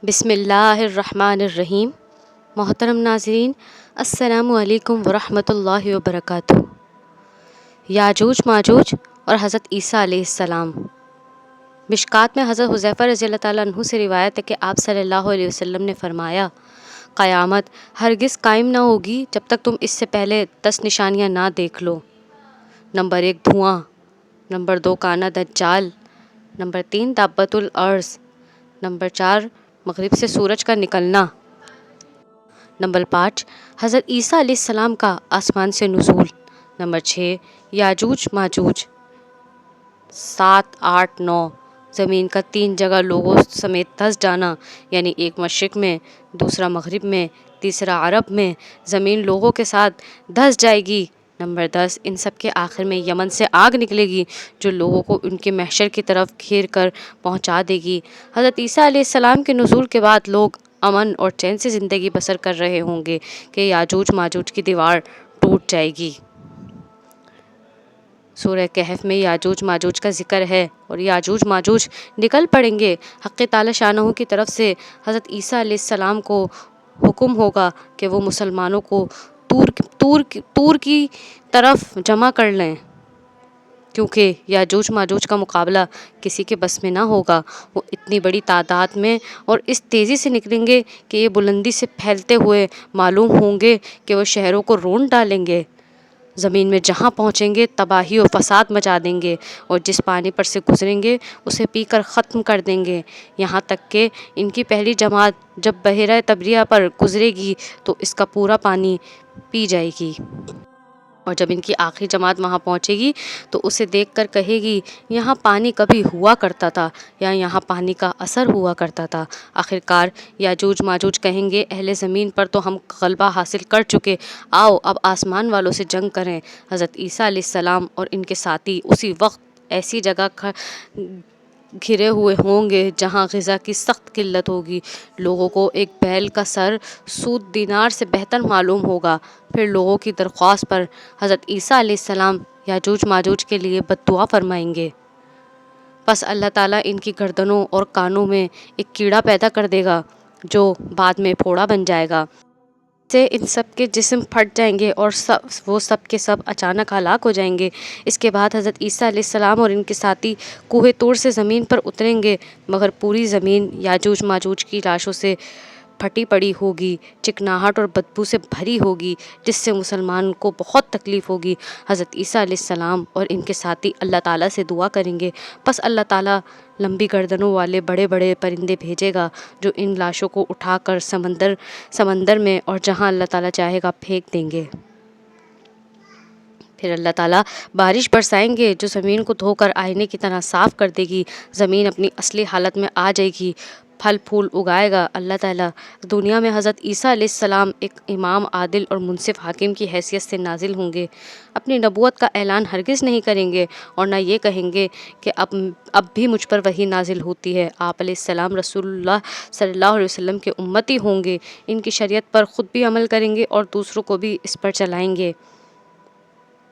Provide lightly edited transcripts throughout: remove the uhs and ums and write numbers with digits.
بسم اللہ الرحمن الرحیم۔ محترم ناظرین، السلام علیکم ورحمۃ اللہ وبرکاتہ۔ یاجوج ماجوج اور حضرت عیسیٰ علیہ السلام۔ مشکات میں حضرت حذیفہ رضی اللہ تعالیٰ عنہ سے روایت ہے کہ آپ صلی اللہ علیہ وسلم نے فرمایا، قیامت ہرگز قائم نہ ہوگی جب تک تم اس سے پہلے 10 نشانیاں نہ دیکھ لو۔ نمبر 1 دھواں، نمبر 2 کانا دجال، نمبر 3 دابۃ الارض، نمبر 4 مغرب سے سورج کا نکلنا، نمبر 5 حضرت عیسیٰ علیہ السلام کا آسمان سے نزول، نمبر 6 یاجوج ماجوج، 7 8 9 زمین کا 3 جگہ لوگوں سمیت دھس جانا، یعنی ایک مشرق میں، دوسرا مغرب میں، تیسرا عرب میں، زمین لوگوں کے ساتھ دھس جائے گی۔ نمبر 10 ان سب کے آخر میں یمن سے آگ نکلے گی جو لوگوں کو ان کے محشر کی طرف گھیر کر پہنچا دے گی۔ حضرت عیسیٰ علیہ السلام کے نزول کے بعد لوگ امن اور چین سے زندگی بسر کر رہے ہوں گے کہ یاجوج ماجوج کی دیوار ٹوٹ جائے گی۔ سورہ کہف میں یاجوج ماجوج کا ذکر ہے اور یاجوج ماجوج نکل پڑیں گے۔ حق تعالی شانہ کی طرف سے حضرت عیسیٰ علیہ السلام کو حکم ہوگا کہ وہ مسلمانوں کو طور کی طرف جمع کر لیں، کیونکہ یاجوج ماجوج کا مقابلہ کسی کے بس میں نہ ہوگا۔ وہ اتنی بڑی تعداد میں اور اس تیزی سے نکلیں گے کہ یہ بلندی سے پھیلتے ہوئے معلوم ہوں گے کہ وہ شہروں کو رونڈ ڈالیں گے۔ زمین میں جہاں پہنچیں گے تباہی و فساد مچا دیں گے اور جس پانی پر سے گزریں گے اسے پی کر ختم کر دیں گے، یہاں تک کہ ان کی پہلی جماعت جب بحیرہ تبریہ پر گزرے گی تو اس کا پورا پانی پی جائے گی، اور جب ان کی آخری جماعت وہاں پہنچے گی تو اسے دیکھ کر کہے گی یہاں پانی کبھی ہوا کرتا تھا یا یہاں پانی کا اثر ہوا کرتا تھا۔ آخرکار یاجوج ماجوج کہیں گے اہل زمین پر تو ہم غلبہ حاصل کر چکے، آؤ اب آسمان والوں سے جنگ کریں۔ حضرت عیسیٰ علیہ السلام اور ان کے ساتھی اسی وقت ایسی جگہ گھرے ہوئے ہوں گے جہاں غذا کی سخت قلت ہوگی۔ لوگوں کو ایک بیل کا سر سود دینار سے بہتر معلوم ہوگا۔ پھر لوگوں کی درخواست پر حضرت عیسیٰ علیہ السلام یاجوج ماجوج کے لیے بد دعا فرمائیں گے، پس اللہ تعالیٰ ان کی گردنوں اور کانوں میں ایک کیڑا پیدا کر دے گا جو بعد میں پھوڑا بن جائے گا، سے ان سب کے جسم پھٹ جائیں گے اور وہ سب کے سب اچانک ہلاک ہو جائیں گے۔ اس کے بعد حضرت عیسیٰ علیہ السلام اور ان کے ساتھی کوہ طور سے زمین پر اتریں گے، مگر پوری زمین یاجوج ماجوج کی لاشوں سے پھٹی پڑی ہوگی، چکناہٹ اور بدبو سے بھری ہوگی، جس سے مسلمان کو بہت تکلیف ہوگی۔ حضرت عیسیٰ علیہ السلام اور ان کے ساتھی اللہ تعالیٰ سے دعا کریں گے، پس اللہ تعالیٰ لمبی گردنوں والے بڑے بڑے پرندے بھیجے گا جو ان لاشوں کو اٹھا کر سمندر میں اور جہاں اللہ تعالیٰ چاہے گا پھینک دیں گے۔ پھر اللہ تعالیٰ بارش برسائیں گے جو زمین کو دھو کر آئینے کی طرح صاف کر دے گی، زمین اپنی اصلی حالت میں آ جائے گی، پھل پھول اگائے گا۔ اللہ تعالیٰ دنیا میں حضرت عیسیٰ علیہ السلام ایک امام عادل اور منصف حاکم کی حیثیت سے نازل ہوں گے۔ اپنی نبوت کا اعلان ہرگز نہیں کریں گے اور نہ یہ کہیں گے کہ اب بھی مجھ پر وحی نازل ہوتی ہے۔ آپ علیہ السلام رسول اللہ صلی اللہ علیہ وسلم کے امتی ہوں گے، ان کی شریعت پر خود بھی عمل کریں گے اور دوسروں کو بھی اس پر چلائیں گے،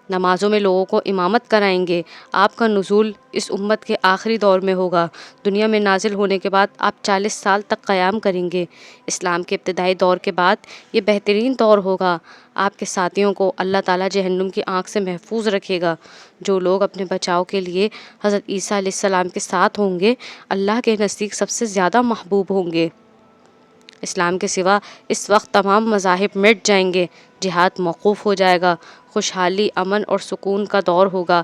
نمازوں میں لوگوں کو امامت کرائیں گے۔ آپ کا نزول اس امت کے آخری دور میں ہوگا۔ دنیا میں نازل ہونے کے بعد آپ 40 سال تک قیام کریں گے۔ اسلام کے ابتدائی دور کے بعد یہ بہترین دور ہوگا۔ آپ کے ساتھیوں کو اللہ تعالیٰ جہنم کی آنکھ سے محفوظ رکھے گا۔ جو لوگ اپنے بچاؤ کے لیے حضرت عیسیٰ علیہ السلام کے ساتھ ہوں گے اللہ کے نزدیک سب سے زیادہ محبوب ہوں گے۔ اسلام کے سوا اس وقت تمام مذاہب مٹ جائیں گے، جہاد موقوف ہو جائے گا، خوشحالی، امن اور سکون کا دور ہوگا۔